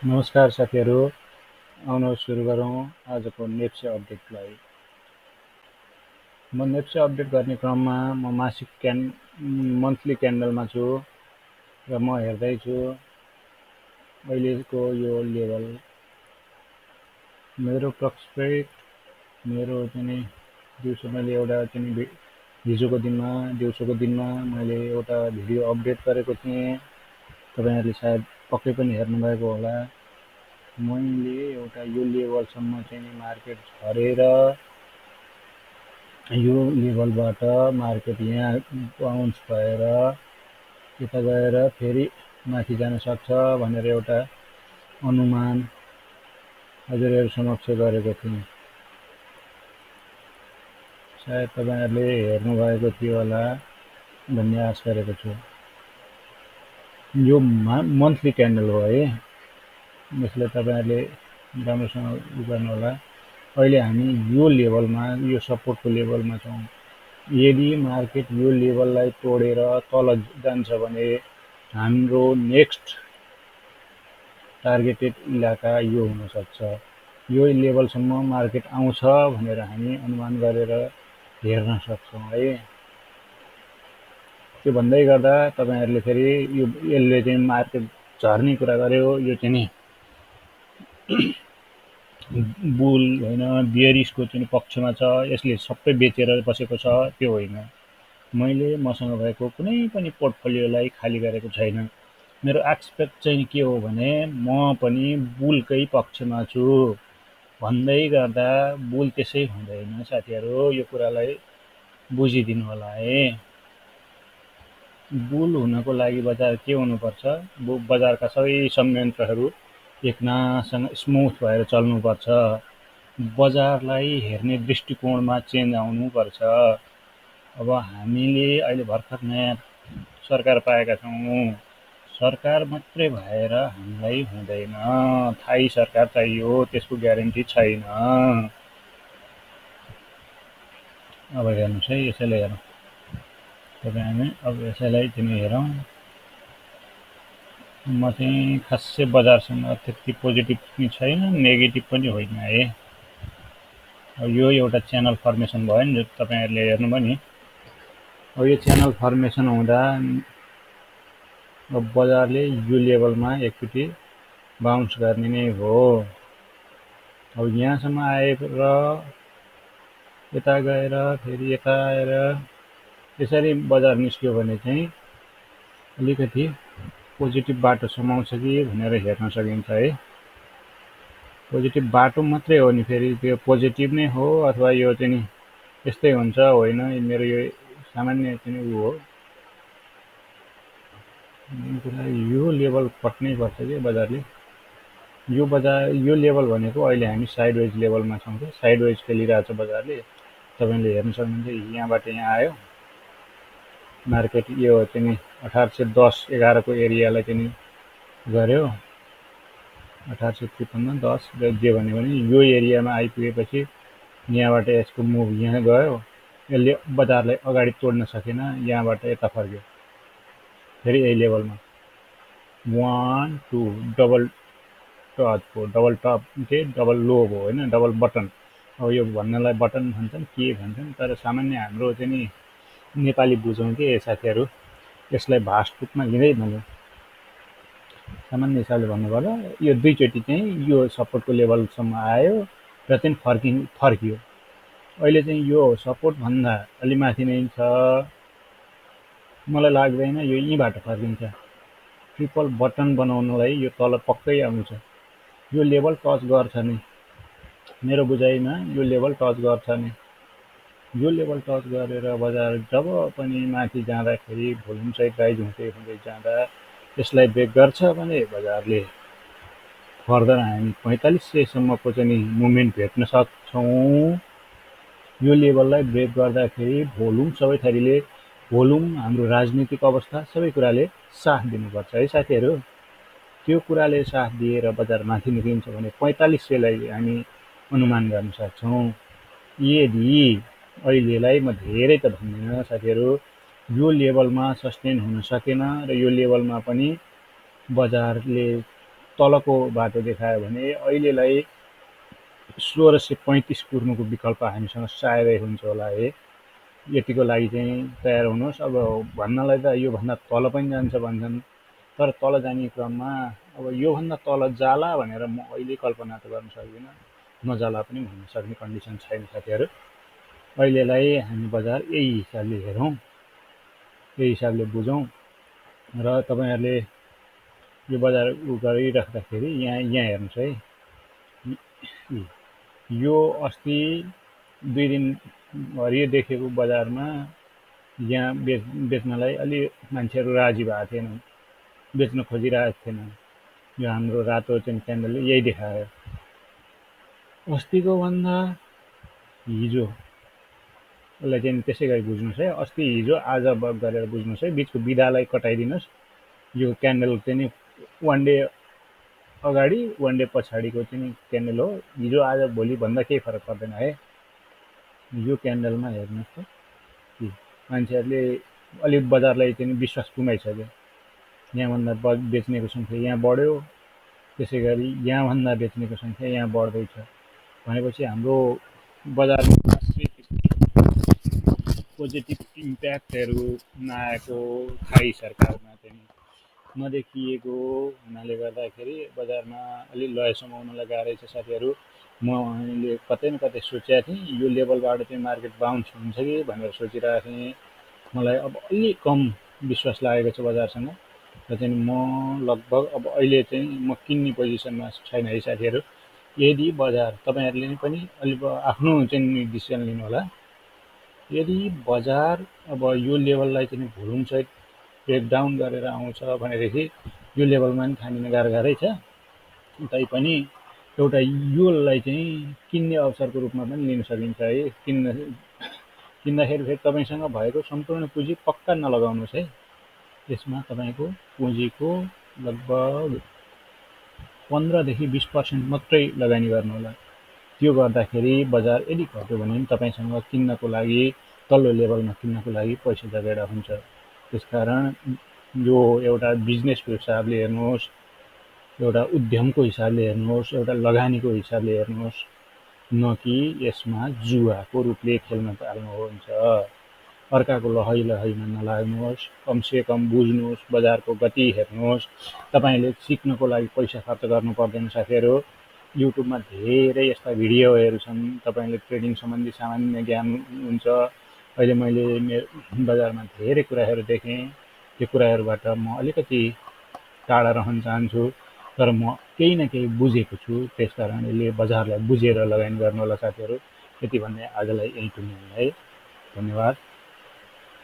नमस्कार साथीहरू, आउनुहोस् सुरु गरौँ आजको नेप्से अपडेटलाई। म नेप्से अपडेट गर्ने क्रममा म मासिक मन्थली क्यान्डलमा छु र म हेर्दैछु अहिलेको यो लेभल। मेरो प्रस्पेक्ट मेरो चाहिँ दिउँसो मैले एउटा चाहिँ हिजोको दिनमा मैले एउटा भिडियो अपडेट गरेको थिएँ। तपाईहरुले सायद पक्कै पनि हेर्नुभएको होला। मैले एउटा यो लेभलसम्म चाहिँ मार्केट झरेर यो लेभलबाट मार्केट यहाँ बाउन्स भएर यता गएर फेरि माथि जान सक्छ भनेर एउटा अनुमान हजुरहरु समक्ष गरेको थिएँ। सायद तपाईहरुले हेर्नुभएको थियो होला भन्ने आश गरेको छु। यो मन्थली क्यान्डल हो है, यसले तपाईहरुले राम्रोसँग गर्नु होला। अहिले हामी यो लेभलमा यो सपोर्टको लेभलमा छौं। यदि मार्केट यो लेभललाई तोडेर तल जान्छ भने हाम्रो नेक्स्ट टार्गेटेड इलाका यो हुन सक्छ। यो लेभलसम्म मार्केट आउँछ भनेर हामी अनुमान गरेर हेर्न सक्छौं है। त्यो भन्दै गर्दा तपाईहरुले फेरि यसले चाहिँ मार्केट झर्ने कुरा गर्यो, यो चाहिँ नि बुल हैन बियरिशको चाहिँ पक्षमा छ, यसले सबै बेचेर बसेको छ त्यो होइन। मैले मसँग भएको कुनै पनि पोर्टफोलियोलाई खाली गरेको छैन। मेरो एक्सपेक्ट चाहिँ के हो भने म पनि बुलकै पक्षमा छु भन्दै गर्दा बुल त्यसै हुँदैन साथीहरु, यो कुरालाई बुझिदिनु होला है। बुल हुनको लागि बजार के हुनुपर्छ, बजारका सबै संयन्त्रहरू एकनासँग स्मुथ भएर चल्नुपर्छ। बजारलाई हेर्ने दृष्टिकोणमा चेन्ज आउनुपर्छ। अब हामीले अहिले भर्खर नयाँ सरकार पाएका छौं। सरकार मात्रै भएर हामीलाई हुँदैन, थाई सरकार चाहियो, त्यसको ग्यारेन्टी छैन। अब हेर्नुस् है, यसैलाई हेरौँ। तपाईहरुले अब यसैलाई चाहिँ हेरौँ। म चाहिँ खासै बजारसँग त्यति पोजिटिभ पनि छैन, नेगेटिभ पनि होइन है। यो एउटा च्यानल फर्मेसन भयो नि, तपाईहरुले हेर्नुभयो नि। अब यो च्यानल फर्मेसन हुँदा अब बजारले यो लेभलमा एकचोटी बाउन्स गर्ने नै हो। अब यहाँसम्म आएर यता गएर फेरि यता आएर यसरी बजार निस्क्यो भने चाहिँ अलिकति पोजिटिभ बाटो समाउँछ कि भनेर हेर्न सकिन्छ है। पोजिटिभ बाटो मात्रै हो नि, फेरि त्यो पोजिटिभ नै हो अथवा यो चाहिँ नि यस्तै हुन्छ होइन, मेरो यो सामान्य चाहिँ हो। यो लेभल पट्नै पर्छ कि बजारले। यो लेभल भनेको अहिले हामी साइडवेज लेभलमा छौं के, साइडवेज खेलिरहेछ बजारले। तपाईले हेर्न सक्नुहुन्छ, यहाँबाट यहाँ आयो मार्केट, यो चाहिँ नि 1810-11 को एरियालाई चाहिँ नि गर्यो। 1853 10 जे भन्यो भने यो एरियामा आइपुगेपछि यहाँबाट यसको मुभ यहाँ गयो, यसले बजारलाई अगाडि तोड्न सकेन, यहाँबाट यता फर्क्यो फेरि यही लेभलमा 1 2 डबल टच हो, डबल टप के डबल लो हो हैन, डबल बटन। अब यो भन्नलाई बटन भन्छन् के भन्छन्, तर सामान्य हाम्रो चाहिँ नि नेपाली बुझौं के साथीहरु, यसलाई भास्ट रूपमा लिँदै भन्नु। सामान्य हिसाबले भन्नुपर्दा यो दुई चोटी चाहिँ यो सपोर्टको लेभलसम्म आयो र चाहिँ फर्कियो। अहिले चाहिँ यो सपोर्ट भन्दा अलि माथि नै छ। मलाई लाग्दैन यो यहीबाट फर्किन्छ। ट्रिपल बटन बनाउनलाई यो तल पक्कै आउँछ। यो लेभल टच गर्छ नि, मेरो बुझाइमा यो लेभल टच गर्छ नि। यो लेभल टच गरेर बजार जब पनि माथि जाँदाखेरि भोल्युम सहित राइज हुँदै जाँदा यसलाई ब्रेक गर्छ भने बजारले फर्दर हामी 4500 सम्मको चाहिँ मुभमेन्ट भेट्न सक्छौं। यो लेभललाई ब्रेक गर्दाखेरि भोल्युम सबै थरीले, भोल्युम हाम्रो राजनीतिक अवस्था सबै कुराले साथ दिनुपर्छ है साथीहरु। त्यो कुराले साथ दिएर बजार माथि निक्लिन्छ भने 4500 लाई हामी अनुमान गर्न सक्छौं। यदि अहिलेलाई म धेरै त भन्दिन साथीहरु, यो लेभलमा सस्टेन हुन सकेन र यो लेभलमा पनि बजारले तलको बाटो देखायो भने अहिलेलाई 1635 कुर्नुको विकल्प हामीसँग सायदै हुन्छ होला है। यतिको लागि चाहिँ तयार हुनुहोस्। अब भन्नलाई त योभन्दा तल पनि जान्छ भन्छन्, तर तल जाने क्रममा अब योभन्दा तल जाला भनेर म अहिले कल्पना त गर्न सक्दिनँ, नजाला पनि भन्न सक्ने कन्डिसन छैन साथीहरू। अहिलेलाई हामी बजार यही हिसाबले हेरौँ, यही हिसाबले बुझौँ र तपाईँहरूले यो बजार गरिराख्दाखेरि यहाँ हेर्नुहोस् है, यो अस्ति 2 दिन हरियो देखेको बजारमा यहाँ बेच्नलाई अलि मान्छेहरू राजी भएको थिएनन्, बेच्न खोजिरहेको थिएनन्। यो हाम्रो रातो चाहिँ क्यान्डलले यही देखायो। अस्तिको भन्दा हिजो यसलाई चाहिँ त्यसै गरी बुझ्नुहोस् है, अस्ति हिजो आज गरेर बुझ्नुहोस् है, बिचको बिदालाई कटाइदिनुहोस्। यो क्यान्डल चाहिँ वान डे अगाडि वान डे पछाडिको चाहिँ क्यान्डल हो। हिजो आज भोलि भन्दा केही फरक पर्दैन है। यो क्यान्डलमा हेर्नुहोस् त कि मान्छेहरूले अलिक बजारलाई चाहिँ विश्वास गुमाइसक्यो। यहाँभन्दा बेच्नेको सङ्ख्या यहाँ बढ्यो, त्यसै गरी यहाँभन्दा बेच्नेको सङ्ख्या यहाँ बढ्दैछ भनेपछि हाम्रो बजारमा पोजिटिभ इम्प्याक्टहरू नआएको थाई सरकारमा चाहिँ नदेखिएको हुनाले गर्दाखेरि बजारमा अलि लय समाउनलाई गाह्रै छ साथीहरू। म अहिले कतै न कतै सोचेको थिएँ यो लेभलबाट चाहिँ मार्केट बााउन्स हुन्छ कि भनेर सोचिरहेको थिएँ। मलाई अब अलि कम विश्वास लागेको छ बजारसँग र चाहिँ म लगभग अब अहिले चाहिँ म किन्ने पोजिसनमा छैन है साथीहरू। यदि बजार तपाईँहरूले पनि अलि आफ्नो चाहिँ डिसिसन लिनु होला। यदि बजार अब यो लेभललाई चाहिँ भुलुङसहित ब्रेकडाउन गरेर आउँछ भनेदेखि यो लेभलमा पनि थामिन गाह्रै छ। तैपनि एउटा योलाई चाहिँ किन्ने अवसरको रूपमा पनि लिन सकिन्छ है। किन्दाखेरि फेरि तपाईँसँग भएको सम्पूर्ण पुँजी पक्का नलगाउनुहोस् है। यसमा तपाईँको पुँजीको लगभग 15 देखि 20% मात्रै लगानी गर्नु होला। त्यो गर्दाखेरि बजार यदि घट्यो भने तपाईँसँग किन्नको लागि तल्लो लेभलमा किन्नको लागि पैसा जगेडा हुन्छ। त्यसकारण यो एउटा बिजनेसको हिसाबले हेर्नुहोस्, एउटा उद्यमको हिसाबले हेर्नुहोस्, एउटा लगानीको हिसाबले हेर्नुहोस्, न कि यसमा जुवाको रूपले खेल्न थाल्नुहुन्छ। अर्काको लहैमा नलाग्नुहोस्, कमसेकम बुझ्नुहोस्, बजारको गति हेर्नुहोस्। तपाईँले सिक्नको लागि पैसा खर्च गर्नु पर्दैन साथीहरू। युट्युबमा धेरै यस्ता भिडियोहरू छन्, तपाईँले ट्रेडिङ सम्बन्धी सामान्य ज्ञान हुन्छ। अहिले मैले बजारमा धेरै कुराहरू देखेँ, त्यो कुराहरूबाट म अलिकति टाढा रहन चाहन्छु, तर म केही न केही बुझेको छु। त्यसकारण यसले बजारलाई बुझेर लगानी गर्नु होला साथीहरू। यति भन्ने आजलाई यहीँ टुङ्ग्याउँ है। धन्यवाद।